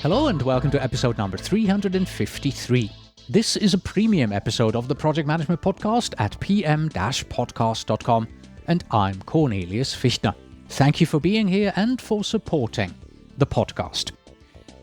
Hello and welcome to episode number 353. This is a premium episode of the Project Management Podcast at pm-podcast.com, and I'm Cornelius Fichtner. Thank you for being here and for supporting the podcast.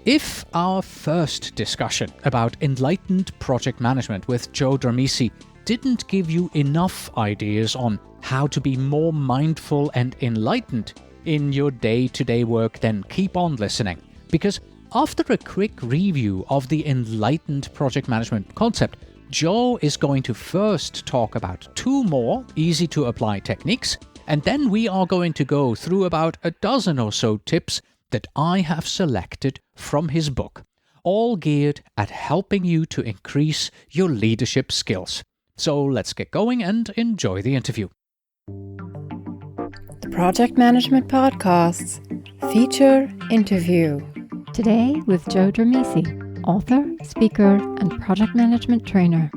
If our first discussion about Enlightened Project Management with Joe Dramisi didn't give you enough ideas on how to be more mindful and enlightened in your day-to-day work, then keep on listening, because after a quick review of the Enlightened Project Management concept, Joe is going to first talk about two more easy-to-apply techniques, and then we are going to go through about a dozen or so tips that I have selected from his book, all geared at helping you to increase your leadership skills. So let's get going and enjoy the interview. The Project Management Podcast's feature interview. Today with Joe Dramisi, author, speaker, and project management trainer.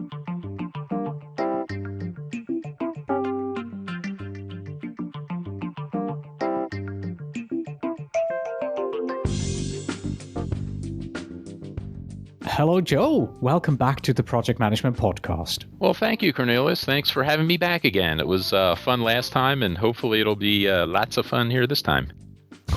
Hello, Joe. Welcome back to the Project Management Podcast. Well, thank you, Cornelius. Thanks for having me back again. It was fun last time, and hopefully it'll be lots of fun here this time.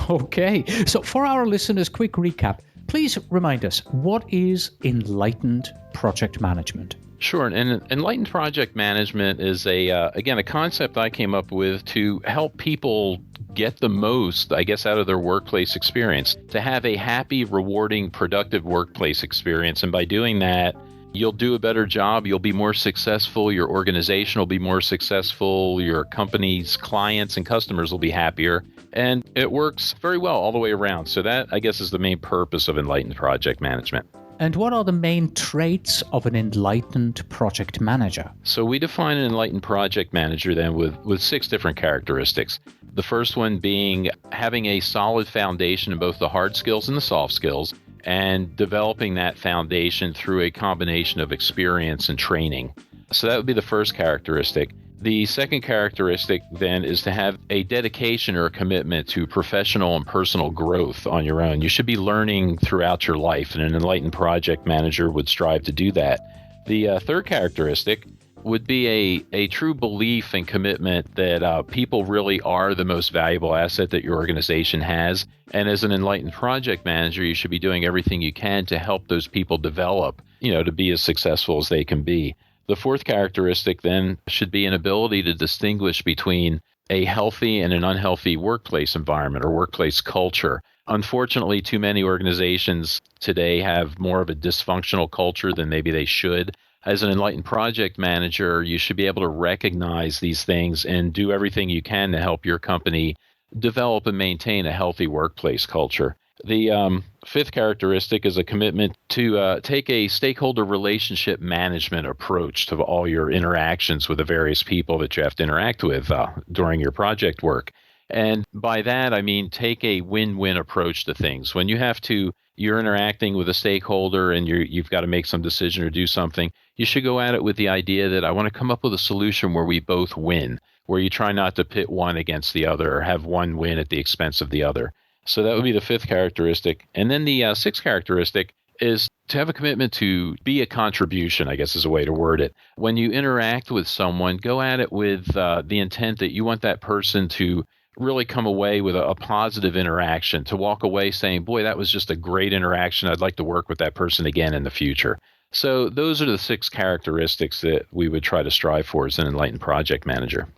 Okay, so for our listeners, quick recap. Please remind us, what is Enlightened Project Management? Sure, and Enlightened Project Management is a concept I came up with to help people get the most, I guess, out of their workplace experience, to have a happy, rewarding, productive workplace experience. And by doing that, you'll do a better job, you'll be more successful, your organization will be more successful, your company's clients and customers will be happier, and it works very well all the way around. So that, I guess, is the main purpose of Enlightened Project Management. And what are the main traits of an enlightened project manager? So we define an enlightened project manager then with 6 different characteristics. The first one being having a solid foundation in both the hard skills and the soft skills, and developing that foundation through a combination of experience and training. So that would be the first characteristic. The second characteristic then is to have a dedication or a commitment to professional and personal growth on your own. You should be learning throughout your life, and an enlightened project manager would strive to do that. The third characteristic would be a true belief and commitment that people really are the most valuable asset that your organization has. And as an enlightened project manager, you should be doing everything you can to help those people develop, to be as successful as they can be. The fourth characteristic then should be an ability to distinguish between a healthy and an unhealthy workplace environment or workplace culture. Unfortunately, too many organizations today have more of a dysfunctional culture than maybe they should. As an enlightened project manager, you should be able to recognize these things and do everything you can to help your company develop and maintain a healthy workplace culture. The fifth characteristic is a commitment to take a stakeholder relationship management approach to all your interactions with the various people that you have to interact with during your project work. And by that, I mean take a win-win approach to things. When you're interacting with a stakeholder and you've got to make some decision or do something, you should go at it with the idea that I want to come up with a solution where we both win, where you try not to pit one against the other or have one win at the expense of the other. So that would be the fifth characteristic. And then the sixth characteristic is to have a commitment to be a contribution, I guess is a way to word it. When you interact with someone, go at it with the intent that you want that person to really come away with a positive interaction, to walk away saying, boy, that was just a great interaction. I'd like to work with that person again in the future. So those are the 6 characteristics that we would try to strive for as an enlightened project manager.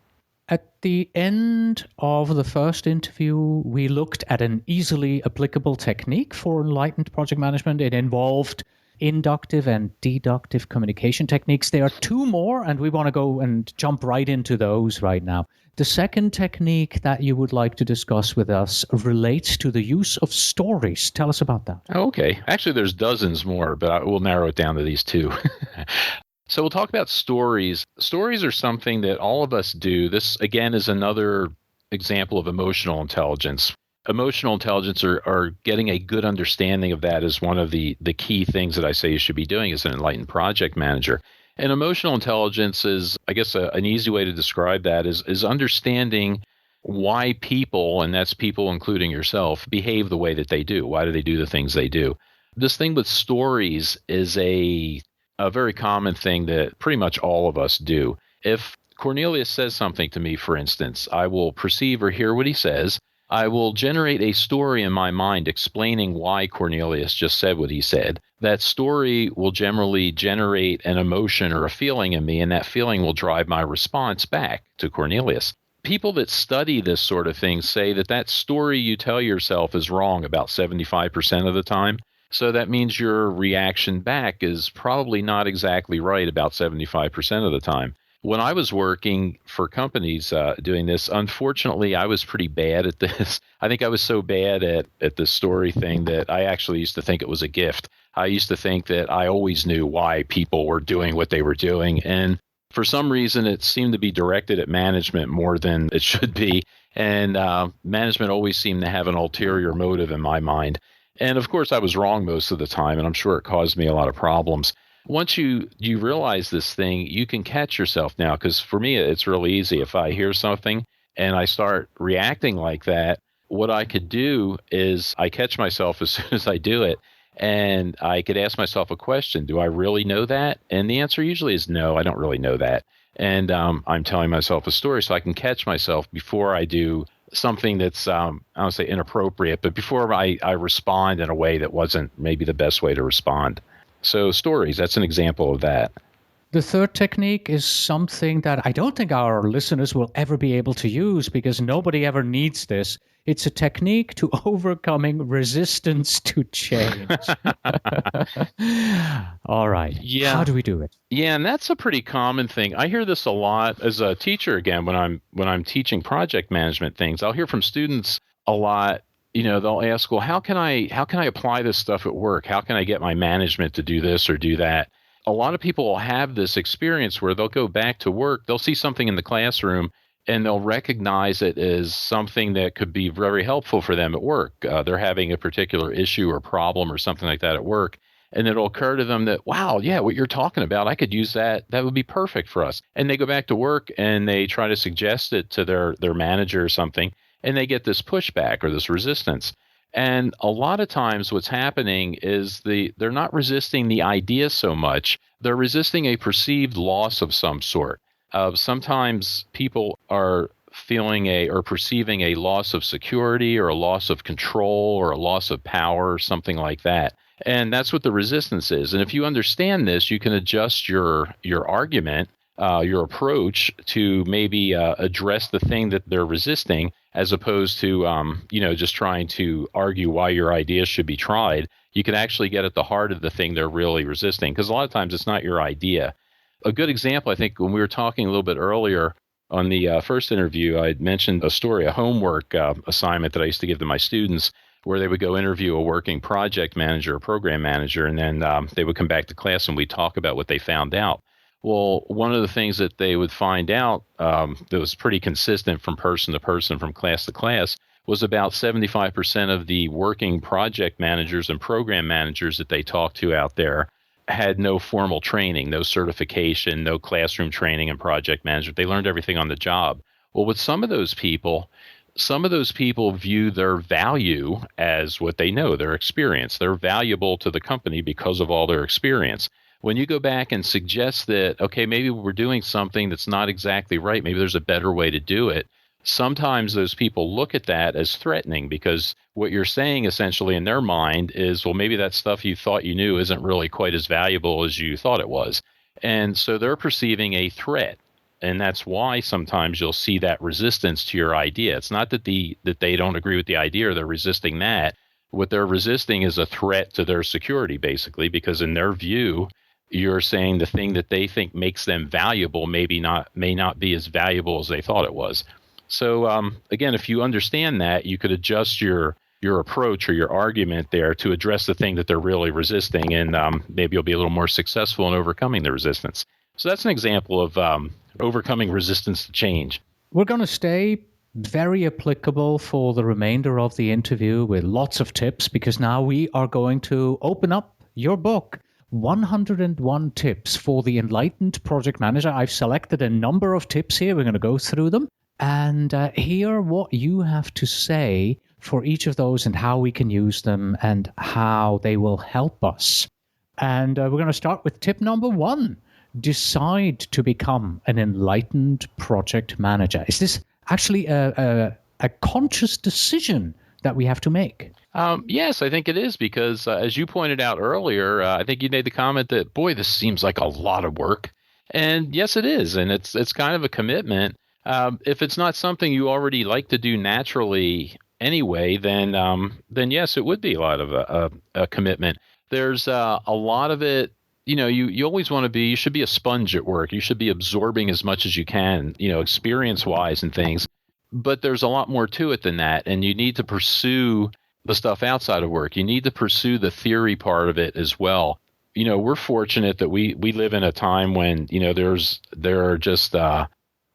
At the end of the first interview, we looked at an easily applicable technique for enlightened project management. It involved inductive and deductive communication techniques. There are 2 more, and we want to go and jump right into those right now. The second technique that you would like to discuss with us relates to the use of stories. Tell us about that. Okay. Actually, there's dozens more, but we'll narrow it down to these 2. So we'll talk about stories. Stories are something that all of us do. This, again, is another example of emotional intelligence. Emotional intelligence or getting a good understanding of that is one of the key things that I say you should be doing as an enlightened project manager. And emotional intelligence is, I guess, an easy way to describe that is understanding why people, and that's people including yourself, behave the way that they do. Why do they do the things they do? This thing with stories is a very common thing that pretty much all of us do. If Cornelius says something to me, for instance, I will perceive or hear what he says. I will generate a story in my mind explaining why Cornelius just said what he said. That story will generally generate an emotion or a feeling in me, and that feeling will drive my response back to Cornelius. People that study this sort of thing say that that story you tell yourself is wrong about 75% of the time. So that means your reaction back is probably not exactly right about 75% of the time. When I was working for companies doing this, unfortunately, I was pretty bad at this. I think I was so bad at the story thing that I actually used to think it was a gift. I used to think that I always knew why people were doing what they were doing. And for some reason, it seemed to be directed at management more than it should be. And management always seemed to have an ulterior motive in my mind. And of course, I was wrong most of the time, and I'm sure it caused me a lot of problems. Once you realize this thing, you can catch yourself now, because for me, it's really easy. If I hear something and I start reacting like that, what I could do is I catch myself as soon as I do it, and I could ask myself a question. Do I really know that? And the answer usually is no, I don't really know that. And I'm telling myself a story so I can catch myself before I do something that's, I don't say inappropriate, but before I respond in a way that wasn't maybe the best way to respond. So stories, that's an example of that. The third technique is something that I don't think our listeners will ever be able to use because nobody ever needs this. It's a technique to overcoming resistance to change. All right. Yeah. How do we do it? Yeah, and that's a pretty common thing. I hear this a lot as a teacher again when I'm teaching project management things. I'll hear from students a lot. They'll ask, well, how can I apply this stuff at work? How can I get my management to do this or do that? A lot of people will have this experience where they'll go back to work, they'll see something in the classroom, and they'll recognize it as something that could be very helpful for them at work. They're having a particular issue or problem or something like that at work, and it'll occur to them that, wow, yeah, what you're talking about, I could use that. That would be perfect for us. And they go back to work and they try to suggest it to their manager or something, and they get this pushback or this resistance. And a lot of times what's happening is they're not resisting the idea so much. They're resisting a perceived loss of some sort. Sometimes people are feeling or perceiving a loss of security or a loss of control or a loss of power or something like that. And that's what the resistance is. And if you understand this, you can adjust your argument, your approach to maybe address the thing that they're resisting, as opposed to just trying to argue why your idea should be tried. You can actually get at the heart of the thing they're really resisting, because a lot of times it's not your idea. A good example, I think, when we were talking a little bit earlier on the first interview, I had mentioned a story, a homework assignment that I used to give to my students, where they would go interview a working project manager, a program manager, and then they would come back to class and we'd talk about what they found out. Well, one of the things that they would find out that was pretty consistent from person to person, from class to class, was about 75% of the working project managers and program managers that they talked to out there had no formal training, no certification, no classroom training in project management. They learned everything on the job. Well, with some of those people view their value as what they know, their experience. They're valuable to the company because of all their experience. When you go back and suggest that, okay, maybe we're doing something that's not exactly right, maybe there's a better way to do it, sometimes those people look at that as threatening, because what you're saying essentially in their mind is, well, maybe that stuff you thought you knew isn't really quite as valuable as you thought it was. And so they're perceiving a threat. And that's why sometimes you'll see that resistance to your idea. It's not that they don't agree with the idea or they're resisting that. What they're resisting is a threat to their security, basically, because in their view, you're saying the thing that they think makes them valuable may not be as valuable as they thought it was. So again, if you understand that, you could adjust your approach or your argument there to address the thing that they're really resisting, and maybe you'll be a little more successful in overcoming the resistance. So that's an example of overcoming resistance to change. We're going to stay very applicable for the remainder of the interview with lots of tips, because now we are going to open up your book, 101 Tips for the Enlightened Project Manager. I've selected a number of tips here. We're going to go through them and hear what you have to say for each of those and how we can use them and how they will help us. And we're going to start with tip number 1. Decide to become an enlightened project manager. Is this actually a conscious decision that we have to make? Yes, I think it is, because as you pointed out earlier, I think you made the comment that, boy, this seems like a lot of work. And yes, it is. And it's kind of a commitment. If it's not something you already like to do naturally anyway, then yes, it would be a lot of a commitment. There's a lot of it. You always want to be, you should be a sponge at work. You should be absorbing as much as you can, experience-wise and things. But there's a lot more to it than that. And you need to pursue the stuff outside of work. You need to pursue the theory part of it as well. We're fortunate that we live in a time when, there are just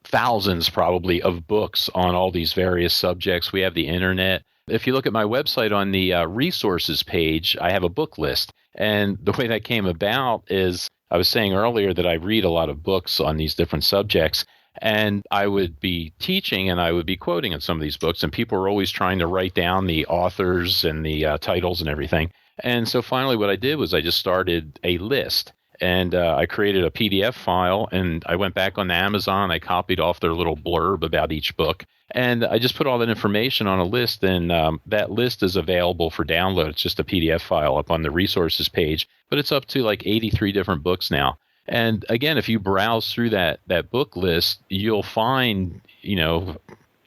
thousands probably of books on all these various subjects. We have the internet. If you look at my website on the resources page, I have a book list. And the way that came about is, I was saying earlier that I read a lot of books on these different subjects, and I would be teaching and I would be quoting in some of these books, and people were always trying to write down the authors and the titles and everything. And so finally what I did was I just started a list, and I created a PDF file, and I went back on Amazon. I copied off their little blurb about each book, and I just put all that information on a list, and that list is available for download. It's just a PDF file up on the resources page, but it's up to like 83 different books now. And again, if you browse through that book list, you'll find,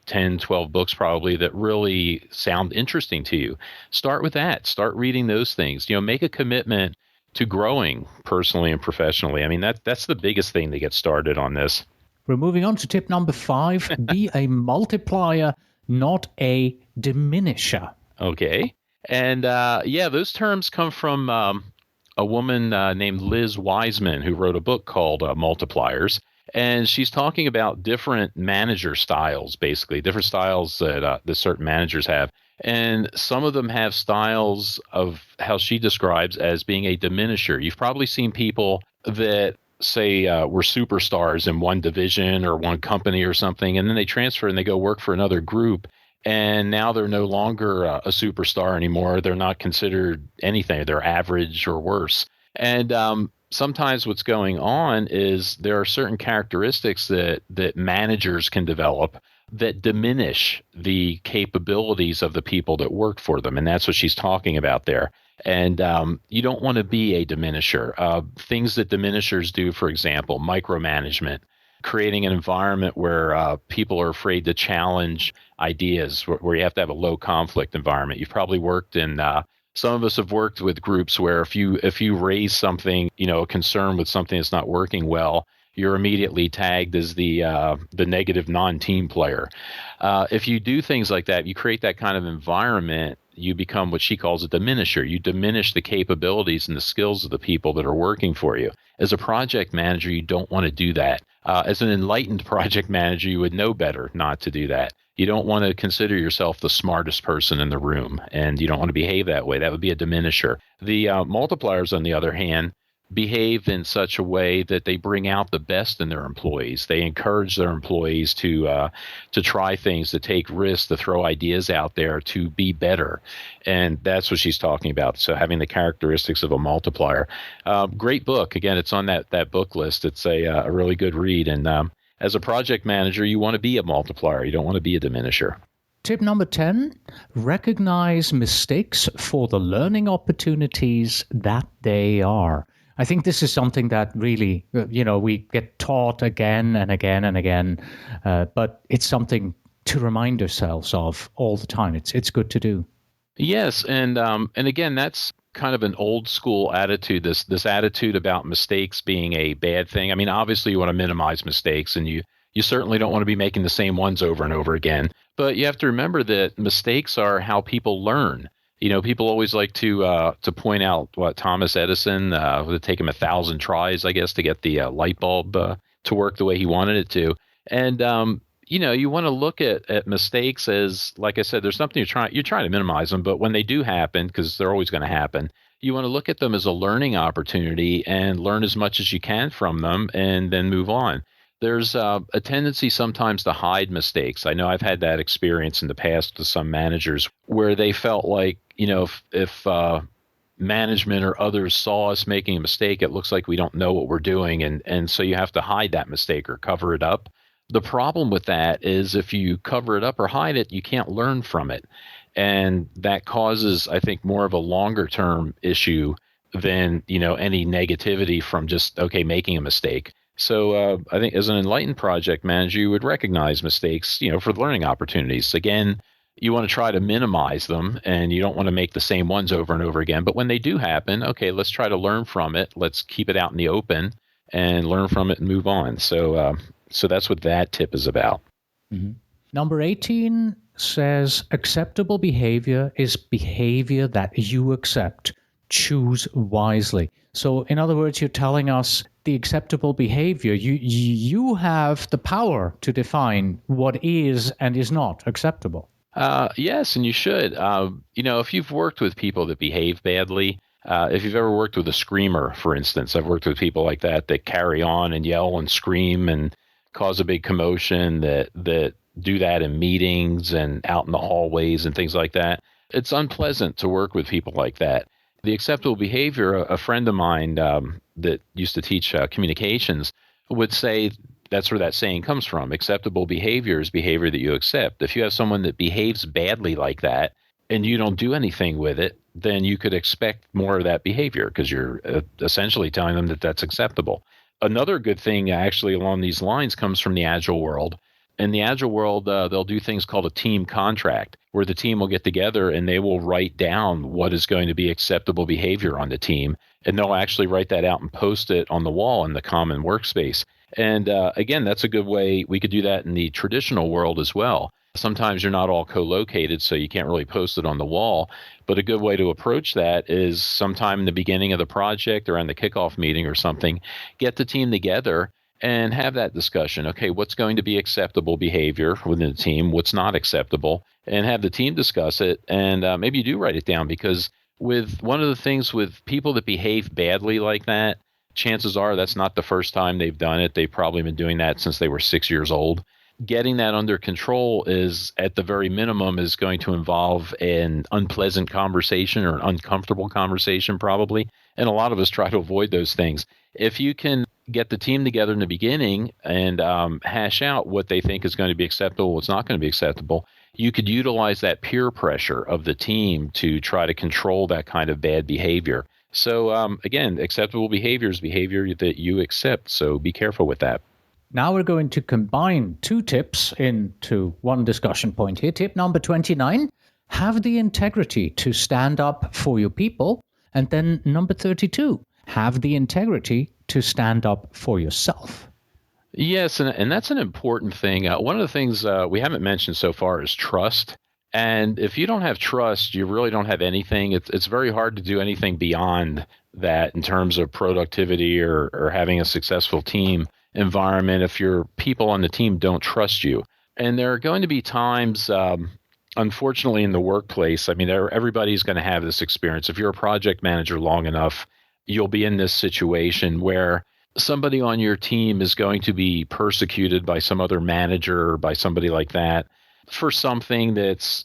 10, 12 books probably that really sound interesting to you. Start with that. Start reading those things. Make a commitment to growing personally and professionally. I mean, that's the biggest thing to get started on this. We're moving on to tip number 5. Be a multiplier, not a diminisher. Okay. And those terms come from a woman named Liz Wiseman, who wrote a book called Multipliers. And she's talking about different manager styles, basically, different styles that certain managers have. And some of them have styles of how she describes as being a diminisher. You've probably seen people that say were superstars in one division or one company or something, and then they transfer and they go work for another group. And now they're no longer a superstar anymore. They're not considered anything. They're average or worse. And sometimes what's going on is there are certain characteristics that managers can develop that diminish the capabilities of the people that work for them. And that's what she's talking about there. And you don't want to be a diminisher. Things that diminishers do, for example, micromanagement, creating an environment where people are afraid to challenge ideas, where you have to have a low conflict environment. You've probably worked in some of us have worked with groups where if you raise something, a concern with something that's not working well, you're immediately tagged as the negative non-team player. If you do things like that, you create that kind of environment, you become what she calls a diminisher. You diminish the capabilities and the skills of the people that are working for you. As a project manager, you don't want to do that. As an enlightened project manager, you would know better not to do that. You don't want to consider yourself the smartest person in the room, and you don't want to behave that way. That would be a diminisher. The multipliers, on the other hand, behave in such a way that they bring out the best in their employees. They encourage their employees to try things, to take risks, to throw ideas out there, to be better. And that's what she's talking about. So having the characteristics of a multiplier. Great book. Again, it's on that book list. It's a really good read. And as a project manager, you want to be a multiplier. You don't want to be a diminisher. Tip number 10, recognize mistakes for the learning opportunities that they are. I think this is something that really, we get taught again and again and again, but it's something to remind ourselves of all the time. It's good to do. Yes, and again, that's kind of an old school attitude, this attitude about mistakes being a bad thing. I mean, obviously you want to minimize mistakes, and you certainly don't want to be making the same ones over and over again. But you have to remember that mistakes are how people learn. People always like to point out what Thomas Edison would take him 1,000 tries, I guess, to get the light bulb to work the way he wanted it to. And you want to look at mistakes as, like I said, there's something you're trying to minimize them, but when they do happen, because they're always going to happen, you want to look at them as a learning opportunity and learn as much as you can from them, and then move on. there's a tendency sometimes to hide mistakes. I know I've had that experience in the past with some managers where they felt like, if management or others saw us making a mistake, it looks like we don't know what we're doing. And so you have to hide that mistake or cover it up. The problem with that is if you cover it up or hide it, you can't learn from it. And that causes, I think, more of a longer term issue than, any negativity from just, making a mistake. So I think as an Enlightened project manager, you would recognize mistakes, for learning opportunities. Again, you want to try to minimize them and you don't want to make the same ones over and over again. But when they do happen, let's try to learn from it. Let's keep it out in the open and learn from it and move on. So that's what that tip is about. Mm-hmm. Number 18 says acceptable behavior is behavior that you accept. Choose wisely. So in other words, you're telling us the acceptable behavior, you have the power to define what is and is not acceptable. Yes, and you should. If you've worked with people that behave badly, if you've ever worked with a screamer, for instance, I've worked with people like that carry on and yell and scream and cause a big commotion, that do that in meetings and out in the hallways and things like that. It's unpleasant to work with people like that. The acceptable behavior, a friend of mine that used to teach communications would say, that's where that saying comes from. Acceptable behavior is behavior that you accept. If you have someone that behaves badly like that and you don't do anything with it, then you could expect more of that behavior because you're essentially telling them that that's acceptable. Another good thing actually along these lines comes from the Agile world. In the Agile world, they'll do things called a team contract, where the team will get together and they will write down what is going to be acceptable behavior on the team. And they'll actually write that out and post it on the wall in the common workspace. And again, that's a good way. We could do that in the traditional world as well. Sometimes you're not all co-located, so you can't really post it on the wall. But a good way to approach that is sometime in the beginning of the project or on the kickoff meeting or something, get the team together and have that discussion. Okay, what's going to be acceptable behavior within the team? What's not acceptable? And have the team discuss it. And maybe you do write it down, because with one of the things with people that behave badly like that, chances are that's not the first time they've done it. They've probably been doing that since they were 6 years old. Getting that under control is, at the very minimum, is going to involve an unpleasant conversation or an uncomfortable conversation probably. And a lot of us try to avoid those things. If you can get the team together in the beginning and hash out what they think is going to be acceptable, what's not going to be acceptable, you could utilize that peer pressure of the team to try to control that kind of bad behavior. So again, acceptable behavior is behavior that you accept. So be careful with that. Now we're going to combine two tips into one discussion point here. Tip number 29, have the integrity to stand up for your people. And then number 32, have the integrity to stand up for yourself. Yes, and that's an important thing. One of the things we haven't mentioned so far is trust. And if you don't have trust, you really don't have anything. It's very hard to do anything beyond that in terms of productivity or having a successful team environment if your people on the team don't trust you. And there are going to be times, unfortunately, in the workplace, I mean, everybody's going to have this experience. If you're a project manager long enough, you'll be in this situation where somebody on your team is going to be persecuted by some other manager or by somebody like that for something that's,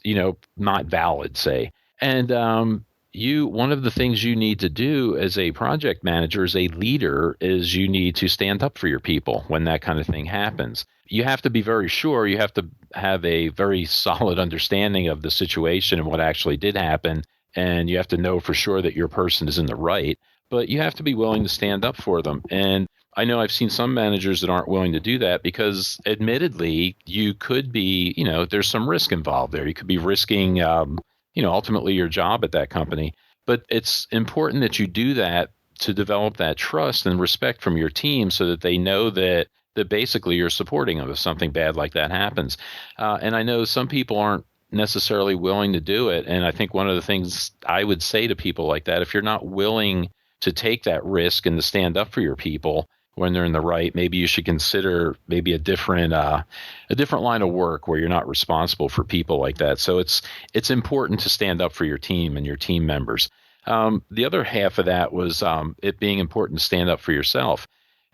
not valid, say. And one of the things you need to do as a project manager, as a leader, is you need to stand up for your people when that kind of thing happens. You have to be very sure. You have to have a very solid understanding of the situation and what actually did happen. And you have to know for sure that your person is in the right. But you have to be willing to stand up for them. And I know I've seen some managers that aren't willing to do that because, admittedly, you could be, there's some risk involved there. You could be risking, ultimately your job at that company. But it's important that you do that to develop that trust and respect from your team so that they know that basically you're supporting them if something bad like that happens. And I know some people aren't necessarily willing to do it. And I think one of the things I would say to people like that, if you're not willing to take that risk and to stand up for your people when they're in the right, maybe you should consider maybe a different line of work where you're not responsible for people like that. So it's important to stand up for your team and your team members. The other half of that was it being important to stand up for yourself.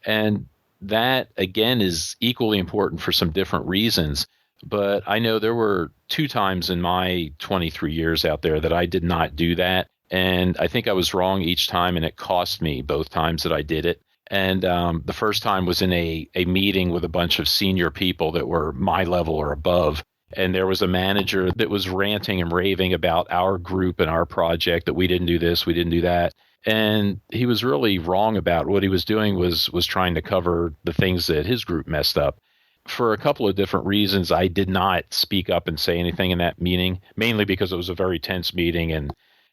And that, again, is equally important for some different reasons. But I know there were 2 times in my 23 years out there that I did not do that. And I think I was wrong each time, and it cost me both times that I did it. And the first time was in a meeting with a bunch of senior people that were my level or above. And there was a manager that was ranting and raving about our group and our project, that we didn't do this, we didn't do that. And he was really wrong about what he was doing was trying to cover the things that his group messed up. For a couple of different reasons, I did not speak up and say anything in that meeting, mainly because it was a very tense meeting, and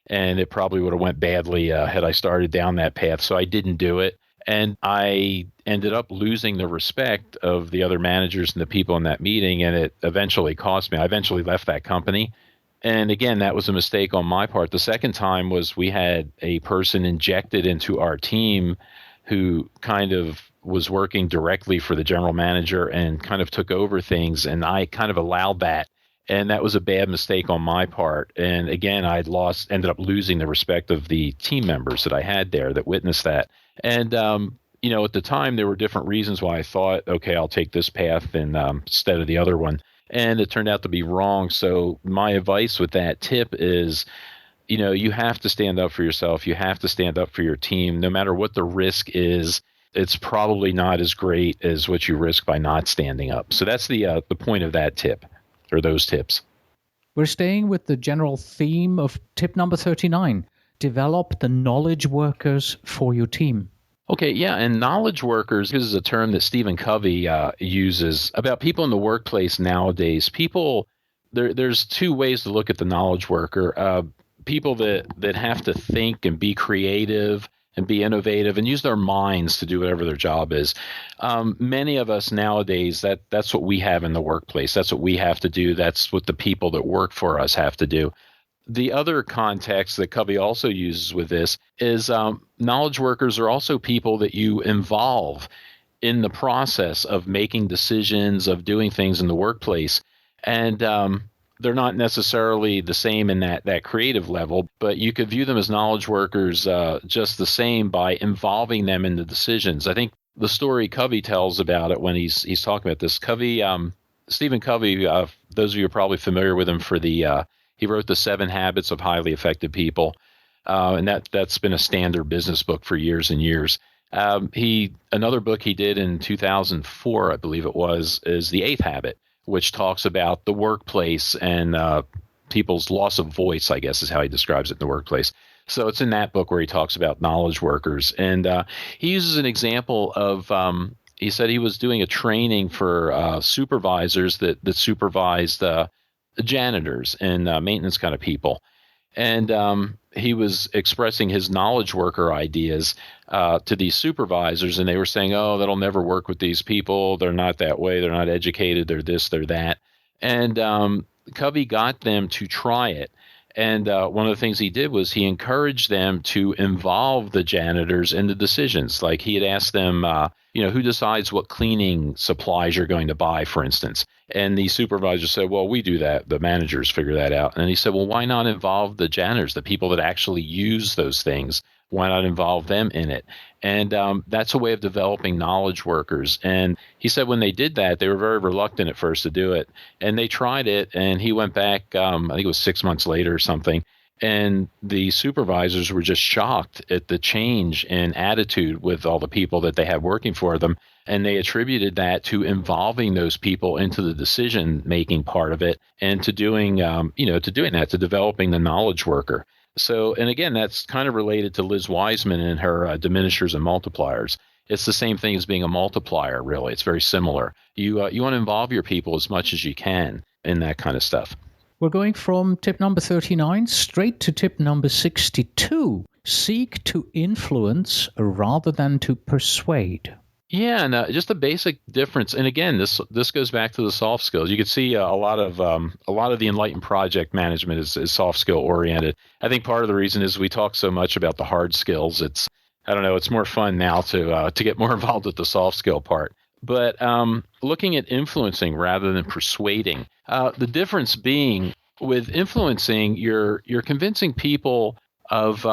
it probably would have went badly had I started down that path. So I didn't do it. And I ended up losing the respect of the other managers and the people in that meeting, and it eventually cost me. I eventually left that company. And again, that was a mistake on my part. The second time was we had a person injected into our team who kind of was working directly for the general manager and kind of took over things, and I kind of allowed that. And that was a bad mistake on my part. And again, ended up losing the respect of the team members that I had there that witnessed that. And, at the time, there were different reasons why I thought, okay, I'll take this path instead of the other one. And it turned out to be wrong. So my advice with that tip is, you have to stand up for yourself. You have to stand up for your team. No matter what the risk is, it's probably not as great as what you risk by not standing up. So that's the point of that tip, or those tips. We're staying with the general theme of tip number 39. Develop the knowledge workers for your team. Okay, yeah, and knowledge workers, this is a term that Stephen Covey uses about people in the workplace nowadays. There's 2 ways to look at the knowledge worker. People that have to think and be creative and be innovative and use their minds to do whatever their job is. Many of us nowadays, that's what we have in the workplace. That's what we have to do. That's what the people that work for us have to do. The other context that Covey also uses with this is knowledge workers are also people that you involve in the process of making decisions, of doing things in the workplace. And they're not necessarily the same in that creative level, but you could view them as knowledge workers just the same by involving them in the decisions. I think the story Covey tells about it when he's talking about this, Stephen Covey, those of you are probably familiar with him for he wrote The 7 Habits of Highly Effective People, and that's been a standard business book for years and years. Another book he did in 2004, I believe it was, is The 8th Habit, which talks about the workplace and people's loss of voice, I guess is how he describes it in the workplace. So it's in that book where he talks about knowledge workers. And he uses an example of, he said he was doing a training for supervisors that supervised janitors and maintenance kind of people. And he was expressing his knowledge worker ideas to these supervisors, and they were saying, oh, that'll never work with these people. They're not that way. They're not educated. They're this, they're that. And Covey got them to try it. And one of the things he did was he encouraged them to involve the janitors in the decisions. Like he had asked them, who decides what cleaning supplies you're going to buy, for instance. And the supervisor said, well, we do that. The managers figure that out. And he said, well, why not involve the janitors, the people that actually use those things? Why not involve them in it? And that's a way of developing knowledge workers. And he said when they did that, they were very reluctant at first to do it. And they tried it, and he went back, I think it was 6 months later or something, and the supervisors were just shocked at the change in attitude with all the people that they had working for them. And they attributed that to involving those people into the decision-making part of it, and to doing that, to developing the knowledge worker. So, and again, that's kind of related to Liz Wiseman and her diminishers and multipliers. It's the same thing as being a multiplier, really. It's very similar. You want to involve your people as much as you can in that kind of stuff. We're going from tip number 39 straight to tip number 62. Seek to influence rather than to persuade. Yeah, and just a basic difference. And again, this goes back to the soft skills. You can see a lot of the Enlightened Project Management is soft skill oriented. I think part of the reason is we talk so much about the hard skills. It's more fun now to get more involved with the soft skill part. But looking at influencing rather than persuading, the difference being with influencing, you're convincing people of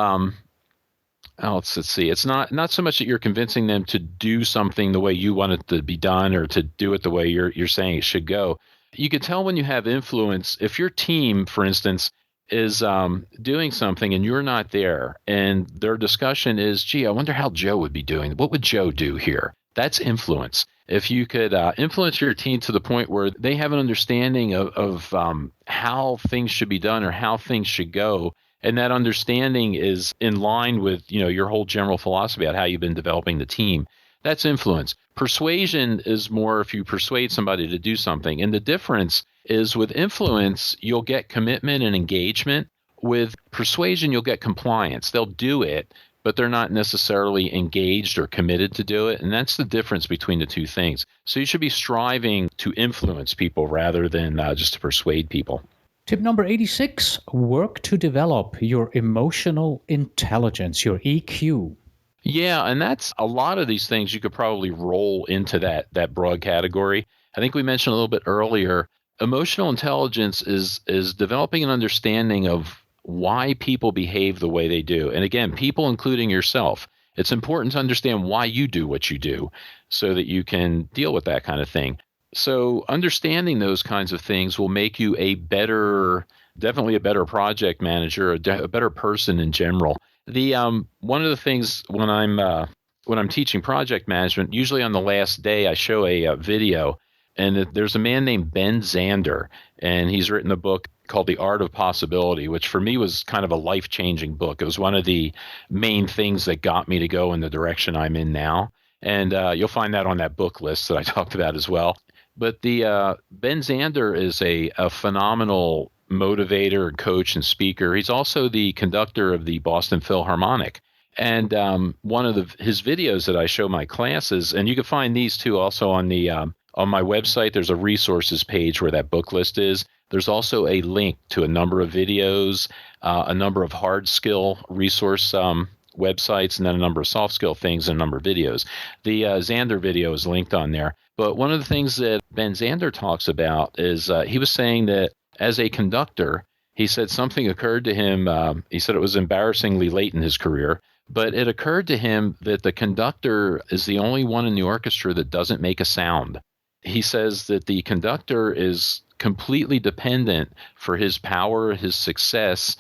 Let's see. It's not so much that you're convincing them to do something the way you want it to be done or to do it the way you're saying it should go. You can tell when you have influence if your team, for instance, is doing something and you're not there, and their discussion is, "Gee, I wonder how Joe would be doing. What would Joe do here?" That's influence. If you could influence your team to the point where they have an understanding of how things should be done or how things should go, and that understanding is in line with, your whole general philosophy about how you've been developing the team. That's influence. Persuasion is more if you persuade somebody to do something. And the difference is with influence, you'll get commitment and engagement. With persuasion, you'll get compliance. They'll do it, but they're not necessarily engaged or committed to do it. And that's the difference between the two things. So you should be striving to influence people rather than just to persuade people. Tip number 86, work to develop your emotional intelligence, your EQ. Yeah, and that's a lot of these things you could probably roll into that broad category. I think we mentioned a little bit earlier, emotional intelligence is developing an understanding of why people behave the way they do. And again, people including yourself. It's important to understand why you do what you do so that you can deal with that kind of thing. So understanding those kinds of things will make you definitely a better project manager, a better person in general. The one of the things when I'm teaching project management, usually on the last day, I show a video, and there's a man named Ben Zander, and he's written a book called The Art of Possibility, which for me was kind of a life-changing book. It was one of the main things that got me to go in the direction I'm in now. And you'll find that on that book list that I talked about as well. But the Ben Zander is a phenomenal motivator and coach and speaker. He's also the conductor of the Boston Philharmonic. And one of his videos that I show my classes, and you can find these two also on my website. There's a resources page where that book list is. There's also a link to a number of videos, a number of hard skill resource websites, and then a number of soft skill things and a number of videos. The Zander video is linked on there. But one of the things that Ben Zander talks about is he was saying that as a conductor, he said something occurred to him. He said it was embarrassingly late in his career, but it occurred to him that the conductor is the only one in the orchestra that doesn't make a sound. He says that the conductor is completely dependent for his power, his success,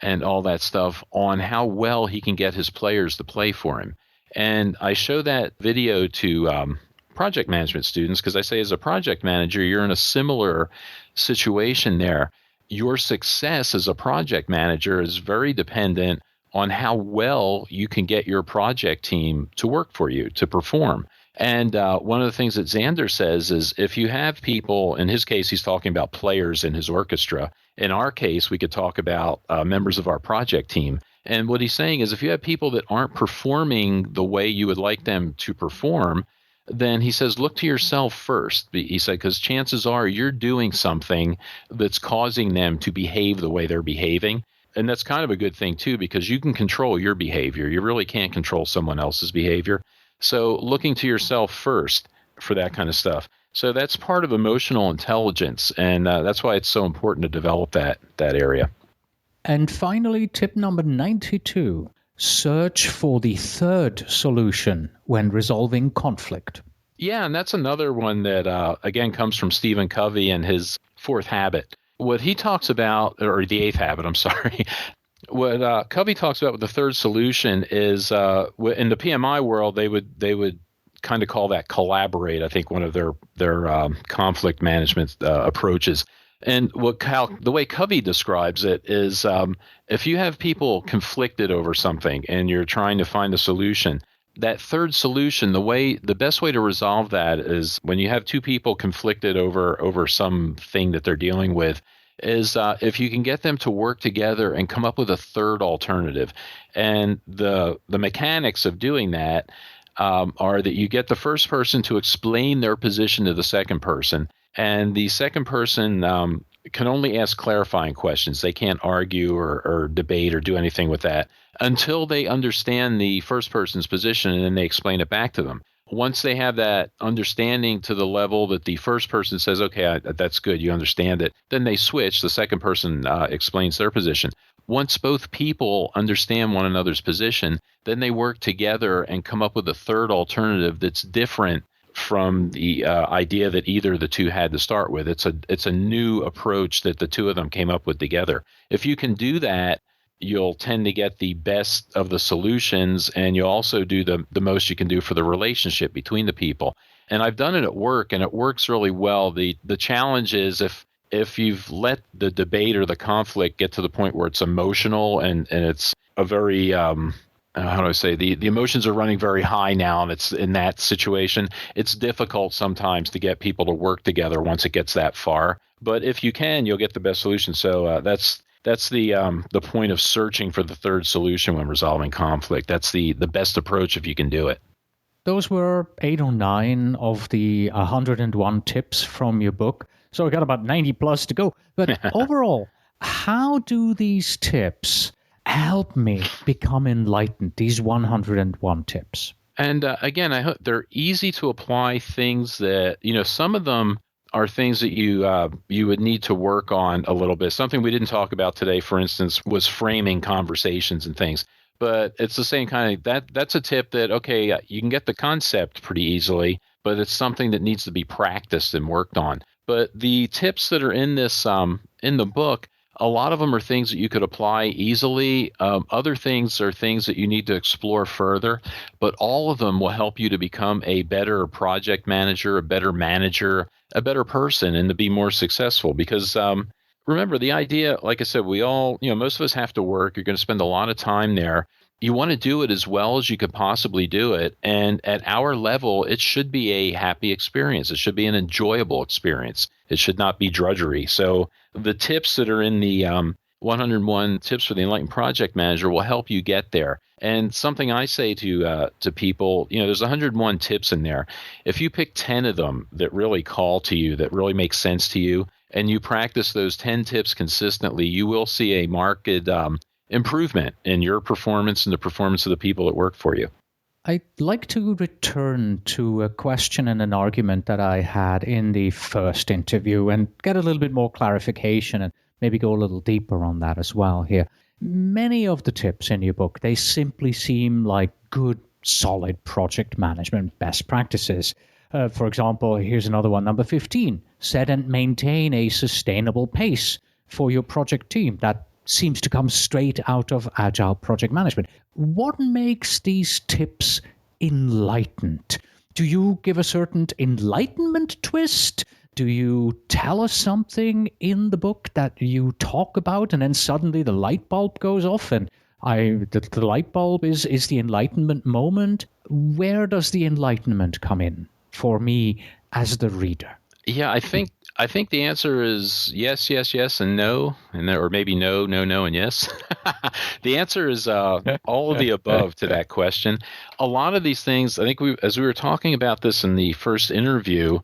and all that stuff on how well he can get his players to play for him. And I show that video to project management students because I say as a project manager, you're in a similar situation there. Your success as a project manager is very dependent on how well you can get your project team to work for you, to perform. And one of the things that Zander says is if you have people, in his case, he's talking about players in his orchestra. In our case, we could talk about members of our project team. And what he's saying is if you have people that aren't performing the way you would like them to perform, then he says, look to yourself first. He said, because chances are you're doing something that's causing them to behave the way they're behaving. And that's kind of a good thing, too, because you can control your behavior. You really can't control someone else's behavior. So looking to yourself first for that kind of stuff. So that's part of emotional intelligence. And that's why it's so important to develop that area. And finally, tip number 92. Search for the third solution when resolving conflict. Yeah, and that's another one that, again, comes from Stephen Covey and his fourth habit. What he talks about, or the eighth habit, I'm sorry. What Covey talks about with the third solution is in the PMI world, they would kind of call that collaborate, I think, one of their conflict management approaches. And the way Covey describes it is if you have people conflicted over something and you're trying to find a solution, that third solution, the best way to resolve that is when you have two people conflicted over something that they're dealing with, is if you can get them to work together and come up with a third alternative. And the mechanics of doing that are that you get the first person to explain their position to the second person. And the second person can only ask clarifying questions. They can't argue or debate or do anything with that until they understand the first person's position, and then they explain it back to them. once they have that understanding to the level that the first person says, okay, that's good, you understand it, then they switch. The second person explains their position. Once both people understand one another's position, then they work together and come up with a third alternative that's different from the idea that either of the two had to start with. It's a new approach that the two of them came up with together. If you can do that, you'll tend to get the best of the solutions, and you'll also do the most you can do for the relationship between the people. And I've done it at work, and it works really well. The challenge is if you've let the debate or the conflict get to the point where it's emotional and it's a very how do I say, the emotions are running very high now, and it's in that situation, it's difficult sometimes to get people to work together once it gets that far. But if you can, you'll get the best solution. So that's the point of searching for the third solution when resolving conflict. That's the best approach if you can do it. Those were 8 or 9 of the 101 tips from your book. So I got about 90 plus to go. But overall, how do these tips help me become enlightened, these 101 tips? And again, I hope they're easy to apply things that, some of them are things that you would need to work on a little bit. Something we didn't talk about today, for instance, was framing conversations and things. But it's the same kind of, that's a tip that, okay, you can get the concept pretty easily, but it's something that needs to be practiced and worked on. But the tips that are in this, in the book, a lot of them are things that you could apply easily. Other things are things that you need to explore further, but all of them will help you to become a better project manager, a better person, and to be more successful. Because remember, the idea, like I said, we all, most of us have to work. You're going to spend a lot of time there. You want to do it as well as you could possibly do it. And at our level, it should be a happy experience. It should be an enjoyable experience. It should not be drudgery. So the tips that are in the 101 tips for the Enlightened Project Manager will help you get there. And something I say to people, there's 101 tips in there. If you pick 10 of them that really call to you, that really make sense to you, and you practice those 10 tips consistently, you will see a marked improvement in your performance and the performance of the people that work for you. I'd like to return to a question and an argument that I had in the first interview and get a little bit more clarification and maybe go a little deeper on that as well here. Many of the tips in your book, they simply seem like good, solid project management best practices. For example, here's another one, number 15. Set and maintain a sustainable pace for your project team. That seems to come straight out of Agile project management. What makes these tips enlightened? Do you give a certain enlightenment twist? Do you tell us something in the book that you talk about and then suddenly the light bulb goes off and the light bulb is the enlightenment moment? Where does the enlightenment come in for me as the reader? Yeah, I think the answer is yes, yes, yes, and no, or maybe no, no, no, and yes. The answer is all of the above to that question. A lot of these things, I think as we were talking about this in the first interview,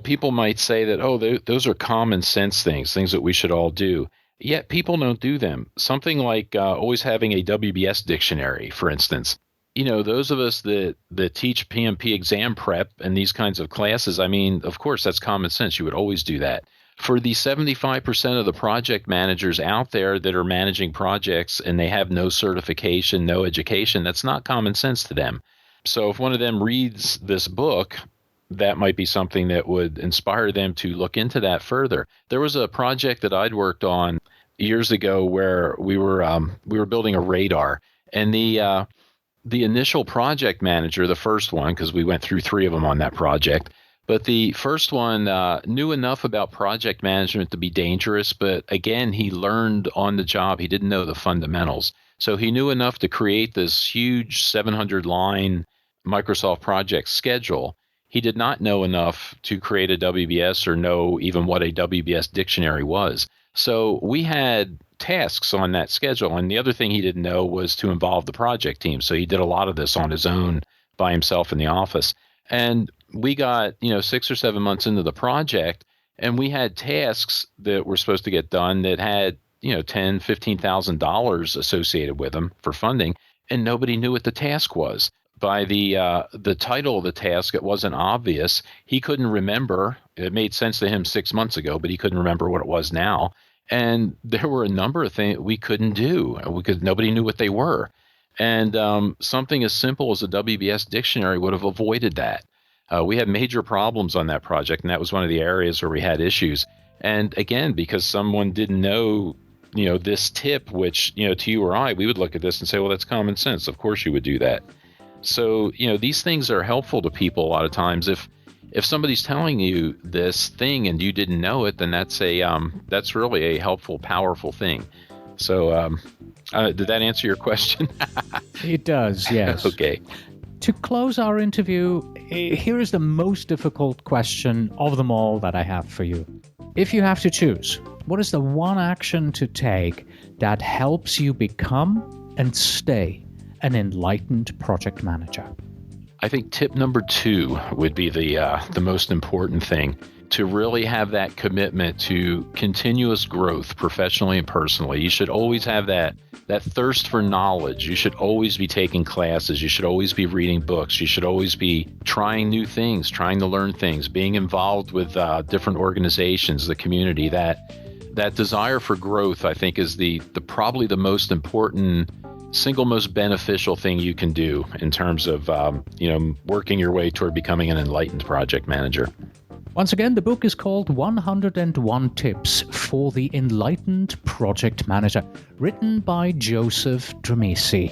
people might say that, those are common sense things that we should all do. Yet people don't do them. Something like always having a WBS dictionary, for instance. Those of us that teach PMP exam prep and these kinds of classes, I mean, of course, that's common sense. You would always do that. For the 75% of the project managers out there that are managing projects and they have no certification, no education, that's not common sense to them. So if one of them reads this book, that might be something that would inspire them to look into that further. There was a project that I'd worked on years ago where we were building a radar, and the initial project manager, the first one, because we went through 3 of them on that project, but the first one knew enough about project management to be dangerous, but again, he learned on the job. He didn't know the fundamentals. So he knew enough to create this huge 700-line Microsoft project schedule. He did not know enough to create a WBS or know even what a WBS dictionary was. So we had tasks on that schedule. And the other thing he didn't know was to involve the project team. So he did a lot of this on his own by himself in the office. And we got, 6 or 7 months into the project, and we had tasks that were supposed to get done that had, $10,000, $15,000 associated with them for funding. And nobody knew what the task was. by the title of the task, it wasn't obvious. He couldn't remember. It made sense to him 6 months ago, but he couldn't remember what it was now. And there were a number of things we couldn't do. Nobody knew what they were. And something as simple as a WBS dictionary would have avoided that. We had major problems on that project, and that was one of the areas where we had issues. And again, because someone didn't know, this tip, which, to you or I, we would look at this and say, well, that's common sense. Of course you would do that. So, these things are helpful to people a lot of times. If somebody's telling you this thing and you didn't know it, then that's really a helpful, powerful thing. So, did that answer your question? It does, yes. Okay. To close our interview, here is the most difficult question of them all that I have for you. If you have to choose, what is the one action to take that helps you become and stay an enlightened project manager? I think tip number 2 would be the most important thing, to really have that commitment to continuous growth professionally and personally. You should always have that thirst for knowledge. You should always be taking classes. You should always be reading books. You should always be trying new things, trying to learn things, being involved with different organizations, the community. That desire for growth, I think, is the probably the most important, single most beneficial thing you can do in terms of working your way toward becoming an enlightened project manager. Once again, the book is called 101 Tips for the Enlightened Project Manager, written by Joseph Dramisi.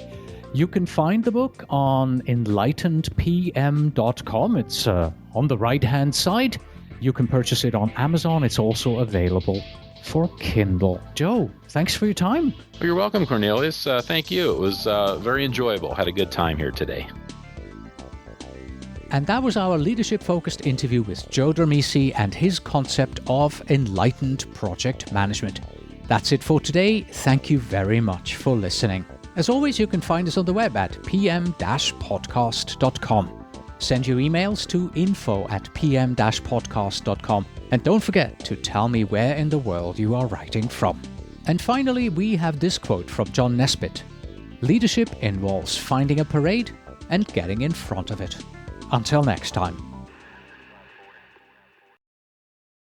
You can find the book on enlightenedpm.com. It's on the right-hand side. You can purchase it on Amazon. It's also available for Kindle. Joe, thanks for your time. Well, you're welcome, Cornelius. Thank you. It was very enjoyable. Had a good time here today. And that was our leadership-focused interview with Joe Dramisi and his concept of enlightened project management. That's it for today. Thank you very much for listening. As always, you can find us on the web at pm-podcast.com. Send your emails to info@pm-podcast.com. And don't forget to tell me where in the world you are writing from. And finally, we have this quote from John Nesbitt. Leadership involves finding a parade and getting in front of it. Until next time.